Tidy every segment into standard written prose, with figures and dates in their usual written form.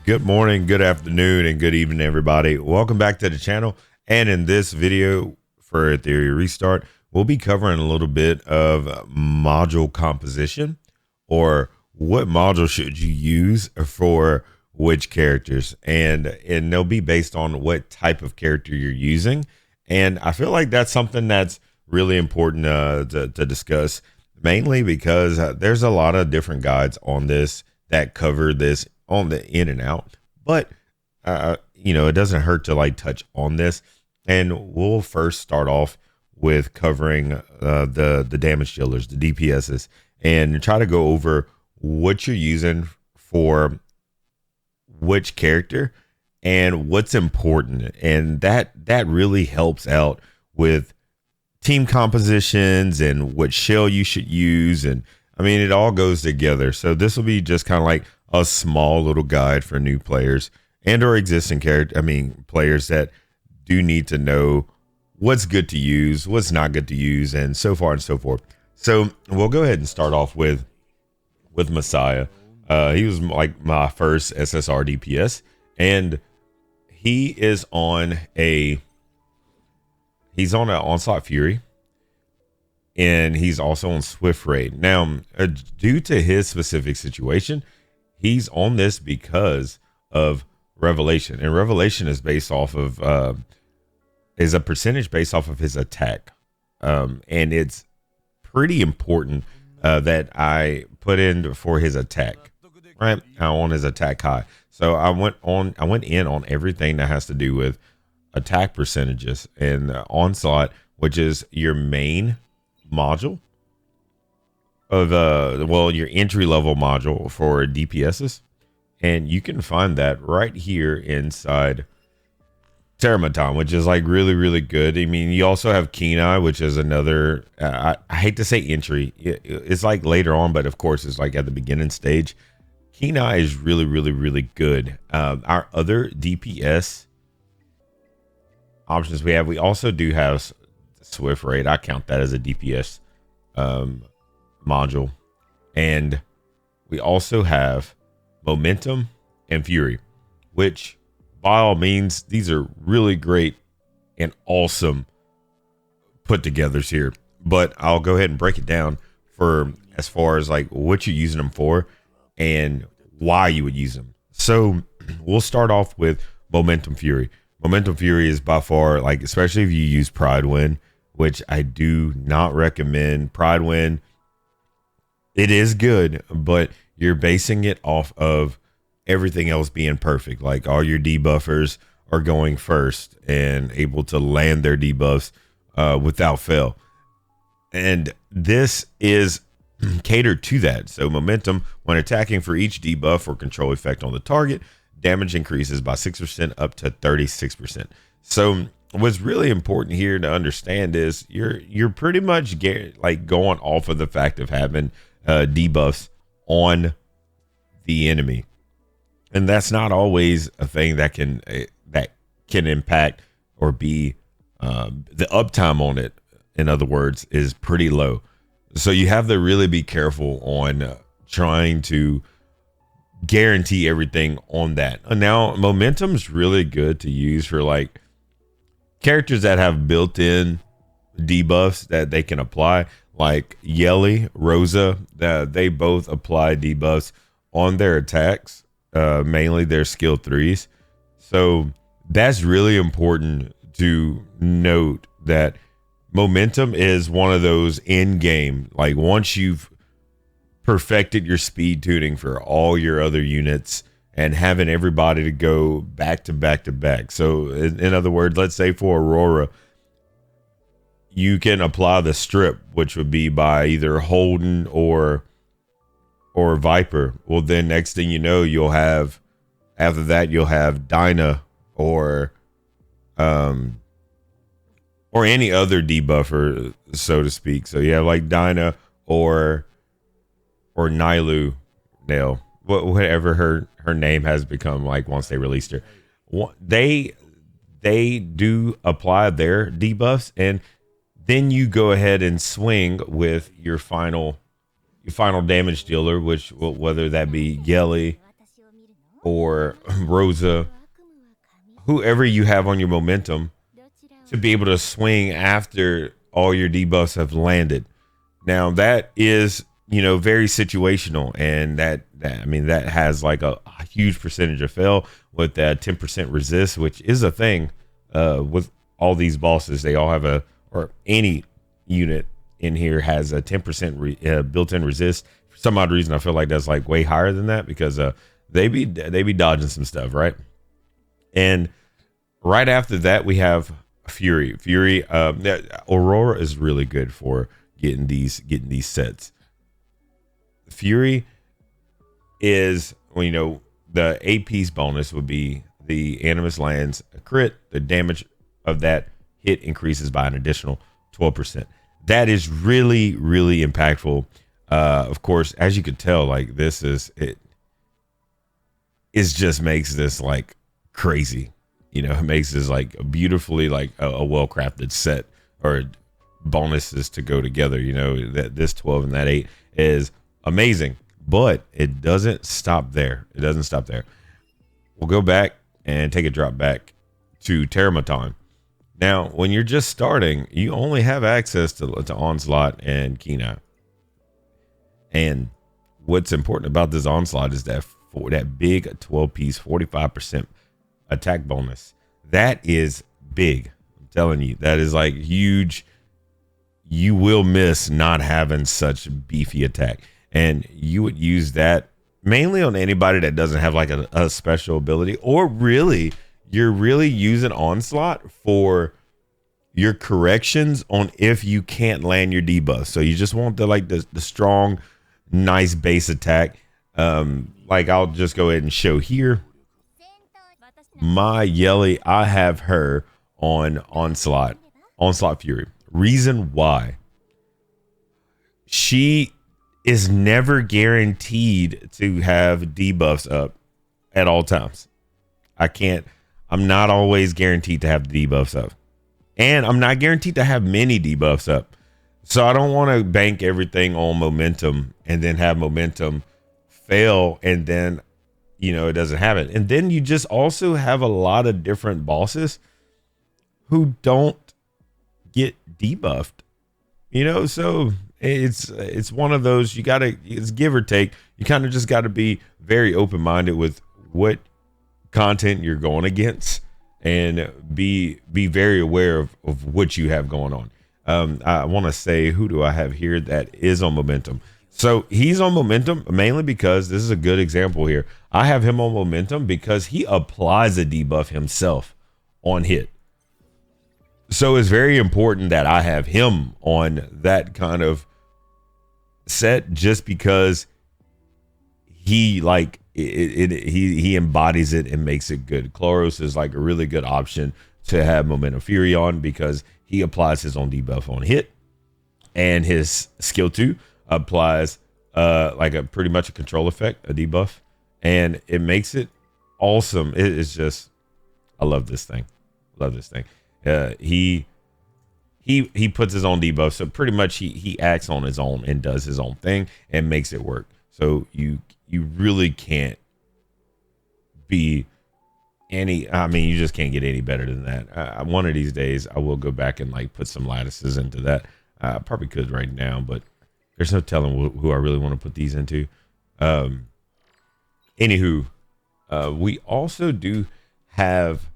Good morning, good afternoon, and good evening, everybody. Welcome back to the channel. And in this video for a theory restart, we'll be covering a little bit of module composition, or what module should you use for which characters, and they'll be based on what type of character you're using. And I feel like that's something that's really important to discuss, mainly because there's a lot of different guides on this that cover this on the in and out, but it doesn't hurt to like touch on this. And we'll first start off with covering the damage dealers, the DPSs, and try to go over what you're using for which character and what's important. And that really helps out with team compositions and what shell you should use. And I mean, it all goes together. So this will be just kind of like a small little guide for new players and or existing players that do need to know what's good to use, what's not good to use, and so far and so forth. So we'll go ahead and start off with Messiah. He was like my first SSR DPS, and he's on an Onslaught Fury, and he's also on Swift Raid. Now, due to his specific situation, he's on this because of Revelation, and Revelation is based off of is a percentage based off of his attack, and it's pretty important that I put in for his attack. Right, I want his attack high, so I went in on everything that has to do with attack percentages, and Onslaught, which is your main module of your entry level module for DPSs, and you can find that right here inside Terramaton, which is like really good. I mean, you also have Kenai, which is another I hate to say entry, it's like later on, but of course it's like at the beginning stage. Kenai is really good. Our other DPS options we also do have Swift Raid. I count that as a DPS module, and we also have Momentum and Fury, which by all means, these are really great and awesome put togethers here, but I'll go ahead and break it down for as far as like what you're using them for and why you would use them. So we'll start off with Momentum Fury. Momentum Fury is by far, like, especially if you use Pride Wind, which I do not recommend. Pride Wind, it is good, but you're basing it off of everything else being perfect. Like all your debuffers are going first and able to land their debuffs without fail. And this is catered to that. So Momentum, when attacking for each debuff or control effect on the target, damage increases by 6% up to 36%. So what's really important here to understand is you're pretty much like going off of the fact of having debuffs on the enemy, and that's not always a thing that can impact or be the uptime on it, in other words, is pretty low. So you have to really be careful on trying to guarantee everything on that. Now, Momentum is really good to use for like characters that have built-in debuffs that they can apply, like Yelly, Rosa, that they both apply debuffs on their attacks, mainly their skill 3s. So that's really important to note, that Momentum is one of those in game, like once you've perfected your speed tuning for all your other units and having everybody to go back to back. So in other words, let's say for Aurora, you can apply the strip, which would be by either Holden or Viper. Well, then next thing you know, you'll have, after that, you'll have Dinah or any other debuffer, so to speak. So you have like Dinah or Nailu, Nail, whatever her name has become like once they released her. They do apply their debuffs, and then you go ahead and swing with your final damage dealer, which whether that be Yelly or Rosa, whoever you have on your momentum, to be able to swing after all your debuffs have landed. Now that is, very situational, and that has like a huge percentage of fail with that 10% resist, which is a thing with all these bosses. They all have or any unit in here has a 10% built-in resist. For some odd reason, I feel like that's like way higher than that, because they be dodging some stuff, right? And right after that, we have Fury. Aurora is really good for getting these sets. Fury is, well, the 8-piece bonus would be the Animus lands a crit. The damage of that hit increases by an additional 12%. That is really, really impactful. Of course, as you could tell, like it just makes this like crazy. It makes this like beautifully like a well-crafted set, or bonuses to go together. That this 12 and that 8 is amazing, but it doesn't stop there. We'll go back and take a drop back to Terramaton. Now, when you're just starting, you only have access to Onslaught and Kenai. And what's important about this Onslaught is that for that big 12-piece 45% attack bonus. That is big. I'm telling you, that is like huge. You will miss not having such beefy attack, and you would use that mainly on anybody that doesn't have like a special ability, or really you're really using Onslaught for your corrections on if you can't land your debuff. So you just want the strong, nice base attack. Like I'll just go ahead and show here. My Yelly, I have her on Onslaught Fury. Reason why: she is never guaranteed to have debuffs up at all times. I'm not always guaranteed to have the debuffs up, and I'm not guaranteed to have many debuffs up. So I don't want to bank everything on momentum and then have momentum fail, and then it doesn't have it. And then you just also have a lot of different bosses who don't get debuffed, so it's one of those, it's give or take. You kind of just got to be very open-minded with what content you're going against, and be very aware of what you have going on. I want to say, who do I have here that is on momentum? So he's on momentum mainly because this is a good example here. I have him on momentum because he applies a debuff himself on hit. So it's very important that I have him on that kind of set, just because he he embodies it and makes it good. Chloros is like a really good option to have Momentum Fury on, because he applies his own debuff on hit, and his skill 2 applies like a pretty much a control effect, a debuff, and it makes it awesome. It's just, I love this thing. He puts his own debuff, so pretty much he acts on his own and does his own thing and makes it work. So you really can't be you just can't get any better than that. One of these days I will go back and like put some lattices into that. I probably could right now, but there's no telling who I really want to put these into. Anywho, we also do have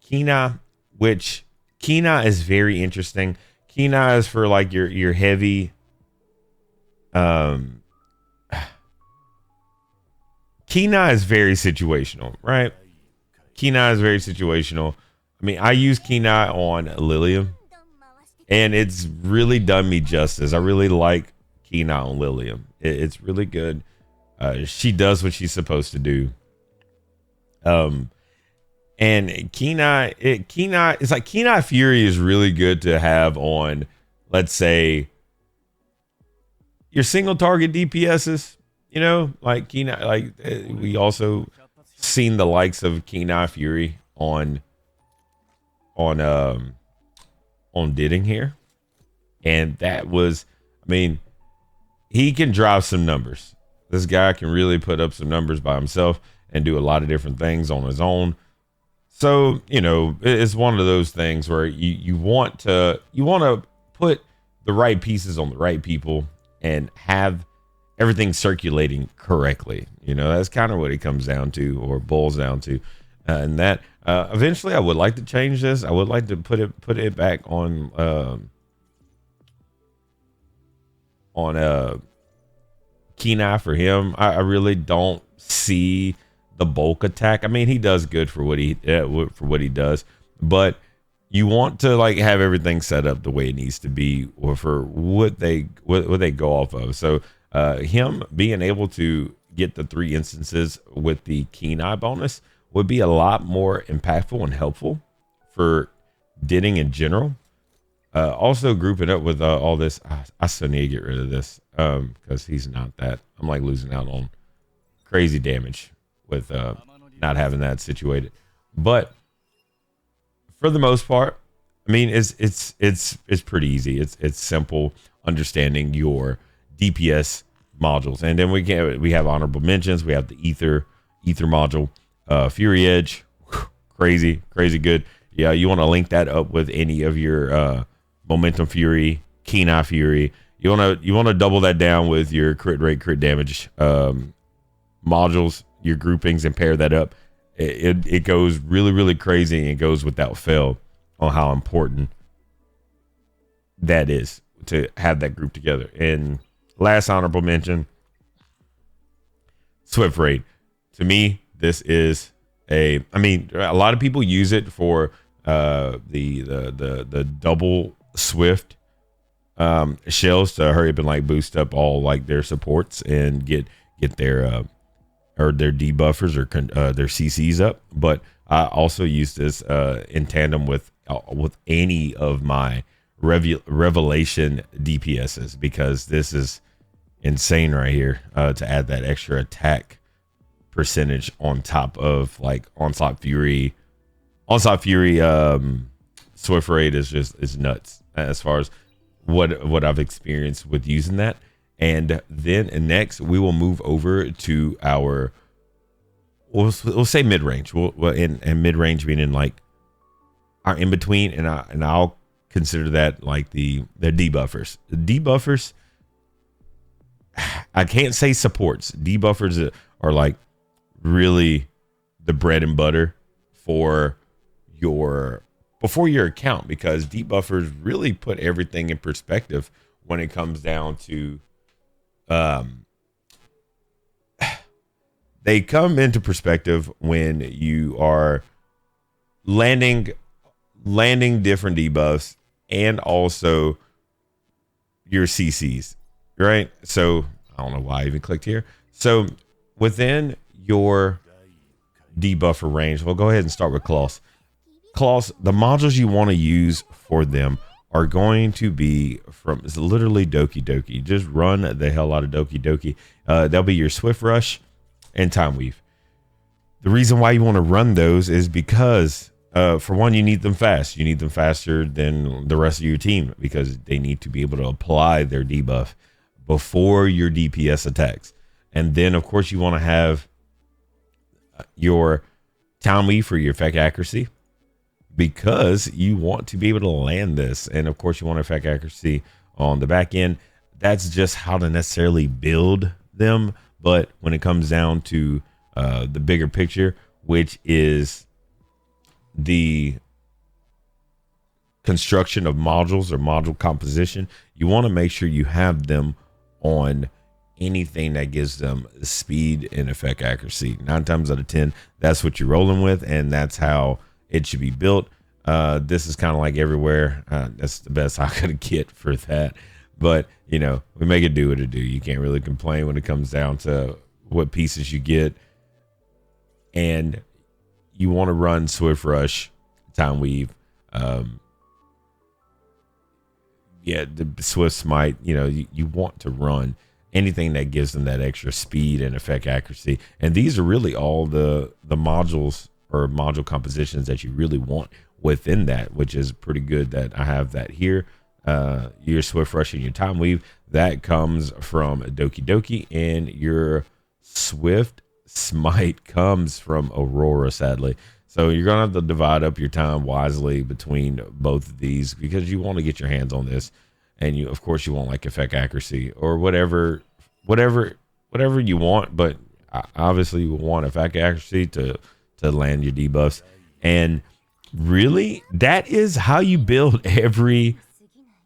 Kenai, which Kenai is very interesting. Kenai is for like your heavy. Kenai is very situational, right? Kenai is very situational. I mean, I use Kenai on Lilium, and it's really done me justice. I really like Kenai on Lilium. It's really good. She does what she's supposed to do. And Kenai, it's like Kenai Fury is really good to have on, let's say, your single target DPSs. Like Kenai, like we also seen the likes of Kenai Fury on Didding here, and that was, I mean, he can drive some numbers. This guy can really put up some numbers by himself, and do a lot of different things on his own. So, you know, it's one of those things where you want to put the right pieces on the right people and have everything circulating correctly. You know, that's kind of what it comes down to, or boils down to. And that eventually I would like to change this. I would like to put it back on Kenai for him. I really don't see the bulk attack. I mean, he does good for what he does, but you want to like have everything set up the way it needs to be, or for what they go off of. So him being able to get the 3 instances with the Kenai bonus would be a lot more impactful and helpful for Ditting in general. Also grouping up with all this, I still need to get rid of this because he's not that. I'm like losing out on crazy damage with not having that situated. But for the most part, I mean, it's pretty easy. It's simple understanding your DPS modules, and then we have honorable mentions. We have the ether module, Fury Edge, crazy good. Yeah, you want to link that up with any of your Momentum Fury, Kenai Fury. You want to double that down with your crit rate, crit damage modules, your groupings, and pair that up. It goes really crazy, and it goes without fail on how important that is to have that group together. And last honorable mention, Swift Raid. To me, this is a lot of people use it for the double Swift shells to hurry up and like boost up all like their supports and get their or their debuffers or their CCs up. But I also use this in tandem with any of my revelation DPSs, because this is insane right here to add that extra attack percentage on top of like Onslaught Fury. Swift Raid is nuts as far as what I've experienced with using that. And then next we will move over to our we'll say mid-range. And mid-range meaning like our in between, and I'll consider that like the debuffers. The debuffers, I can't say supports. Debuffers are like really the bread and butter for your account, because debuffers really put everything in perspective when it comes down to they come into perspective when you are landing different debuffs and also your CCs, right? So I don't know why I even clicked here. So within your debuffer range, we'll go ahead and start with Klaus. Klaus, the modules you want to use for them are going to be it's literally Doki Doki. Just run the hell out of Doki Doki. They'll be your Swift Rush and Time Weave. The reason why you want to run those is because for one, you need them fast. You need them faster than the rest of your team, because they need to be able to apply their debuff before your DPS attacks. And then of course you want to have your Time Weave for your effect accuracy, because you want to be able to land this. And of course you want effect accuracy on the back end. That's just how to necessarily build them. But when it comes down to the bigger picture, which is the construction of modules or module composition, you want to make sure you have them on anything that gives them speed and effect accuracy. 9 times out of 10, that's what you're rolling with, and that's how it should be built. This is kind of like everywhere. That's the best I could get for that. But, you know, we make it do what it do. You can't really complain when it comes down to what pieces you get. And you want to run Swift Rush, Time Weave. The Swift Smite, you know, you want to run anything that gives them that extra speed and effect accuracy. And these are really all the modules or module compositions that you really want within that, which is pretty good that I have that here. Your Swift Rush and your Time Weave, that comes from Doki Doki, and your Swift smite comes from Aurora, sadly. So you're gonna have to divide up your time wisely between both of these because you want to get your hands on this, and you, of course, you want like effect accuracy or whatever you want. But obviously, you want effect accuracy to land your debuffs, and really, that is how you build every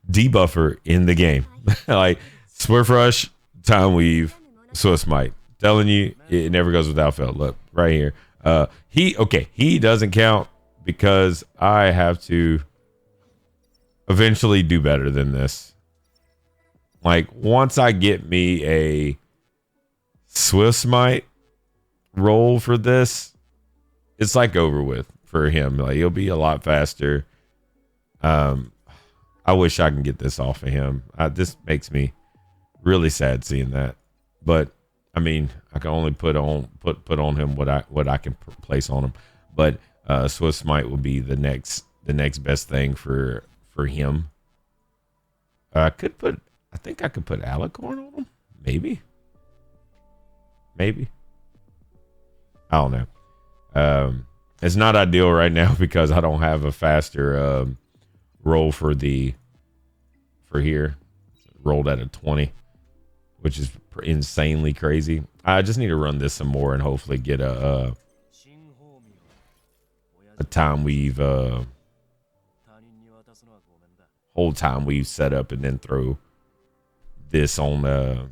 debuffer in the game. Like Swift Rush, Time Weave, Swift Smite. Telling you, it never goes without fail. Look right here. He doesn't count because I have to eventually do better than this. Like once I get me a Swift Smite roll for this, it's like over with for him. Like he'll be a lot faster. I wish I can get this off of him. This makes me really sad seeing that, but I mean, I can only put on him what I can place on him. But Swift Smite will be the next best thing for him. I think I could put Alicorn on him. Maybe. I don't know. It's not ideal right now because I don't have a faster roll for here. Rolled at a 20, which is insanely crazy. I just need to run this some more and hopefully get a Time Weave whole Time Weave set up and then throw this on a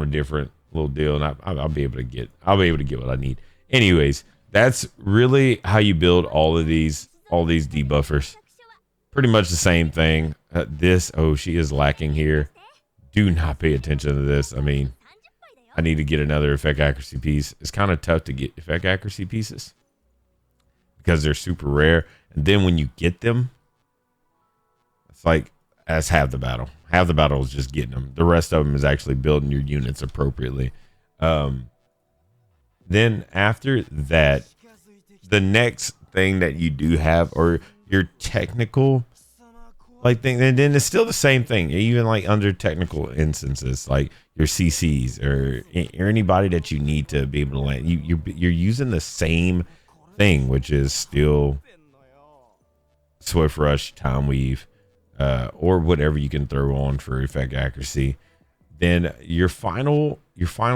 different little deal, and I'll be able to get what I need. Anyways, that's really how you build all these debuffers. Pretty much the same thing. She is lacking here. Do not pay attention to this. I mean, I need to get another effect accuracy piece. It's kind of tough to get effect accuracy pieces because they're super rare. And then when you get them, it's like that's half the battle. Half the battle is just getting them. The rest of them is actually building your units appropriately. Then after that, the next thing that you do have or your technical thing, and then it's still the same thing, even like under technical instances, like your CCs or anybody that you need to be able to land. You're using the same thing, which is still Swift Rush, Time Weave, or whatever you can throw on for effect accuracy. Then your final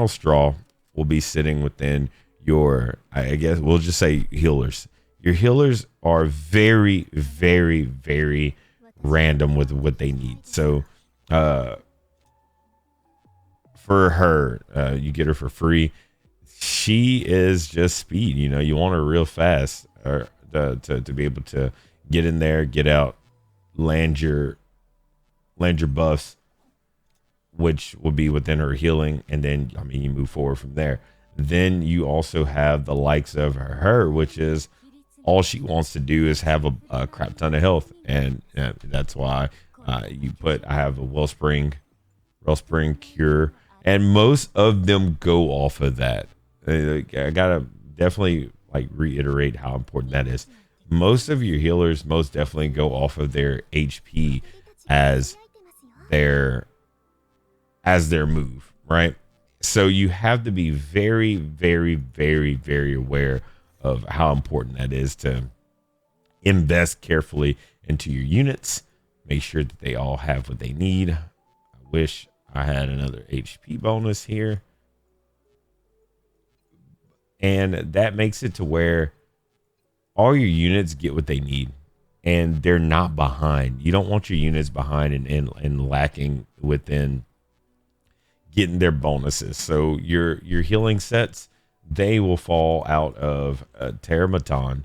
straw will be sitting within your, I guess we'll just say healers. Your healers are very, very, very random with what they need. So for her, you get her for free. She is just speed. You want her real fast, or to be able to get in there, get out, land your buffs, which will be within her healing, and then you move forward from there. Then you also have the likes of her, which is all she wants to do is have a crap ton of health, and that's why I have a Wellspring Cure, and most of them go off of that. I gotta definitely reiterate how important that is. Most of your healers most definitely go off of their HP as their move, right? So you have to be very, very, very, very aware of how important that is to invest carefully into your units. Make sure that they all have what they need. I wish I had another HP bonus here. And that makes it to where all your units get what they need and they're not behind. You don't want your units behind and lacking within getting their bonuses. So your healing sets, they will fall out of Terramaton,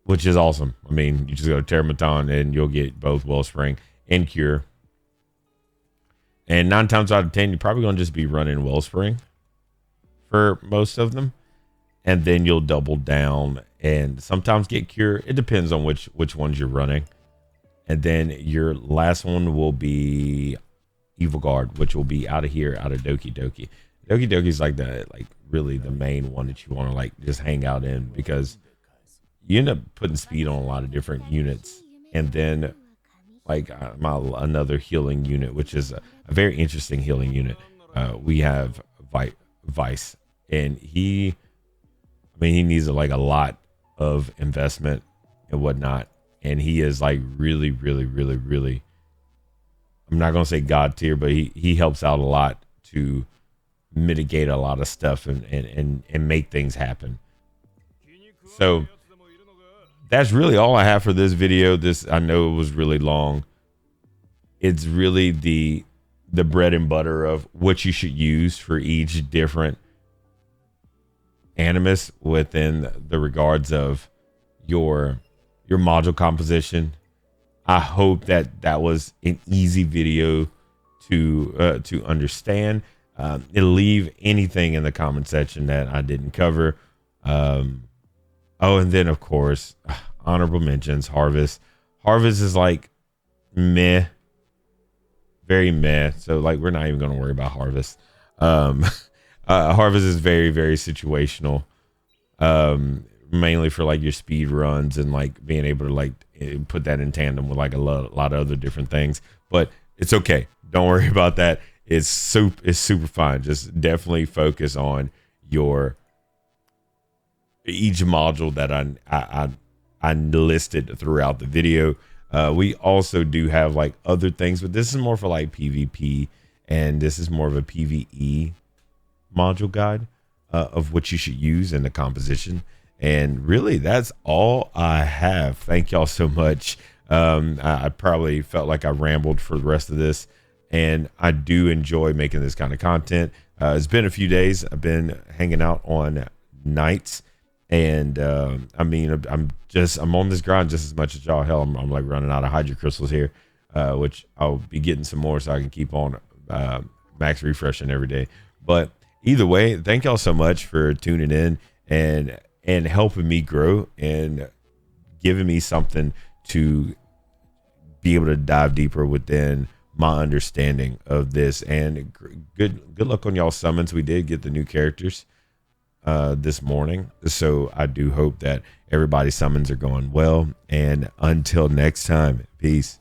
which is awesome. I mean, you just go to Terramaton and you'll get both Wellspring and Cure. And 9 times out of 10, you're probably going to just be running Wellspring for most of them. And then you'll double down and sometimes get Cure. It depends on which ones you're running. And then your last one will be Evil Guard, which will be out of Doki Doki. Doki Doki is really the main one that you want to just hang out in, because you end up putting speed on a lot of different units. And then another healing unit, which is a very interesting healing unit. We have vice, and he needs like a lot of investment and whatnot, and he is like really, really, really, really, I'm not gonna say God tier, but he helps out a lot to mitigate a lot of stuff and make things happen. So that's really all I have for this video. I know it was really long. It's really the bread and butter of what you should use for each different animus within the regards of your module composition. I hope that was an easy video to understand. Leave anything in the comment section that I didn't cover. Oh, and then of course, honorable mentions. Harvest is like meh, very meh. So like we're not even gonna worry about Harvest. Harvest is very, very situational. Mainly for like your speed runs and like being able to like put that in tandem with like a lot of other different things. But it's okay. Don't worry about that. It's super fine. Just definitely focus on each module that I listed throughout the video. We also do have like other things, but this is more for like PvP, and this is more of a PvE module guide of what you should use in the composition. And really, that's all I have. Thank y'all so much. I probably felt like I rambled for the rest of this, and I do enjoy making this kind of content. It's been a few days. I've been hanging out on nights, and I'm on this grind just as much as y'all. Hell, I'm like running out of hydro crystals here, which I'll be getting some more so I can keep on max refreshing every day. But either way, thank y'all so much for tuning in and helping me grow and giving me something to be able to dive deeper within my understanding of this. And good luck on y'all summons. We did get the new characters this morning, so I do hope that everybody's summons are going well. And until next time, peace.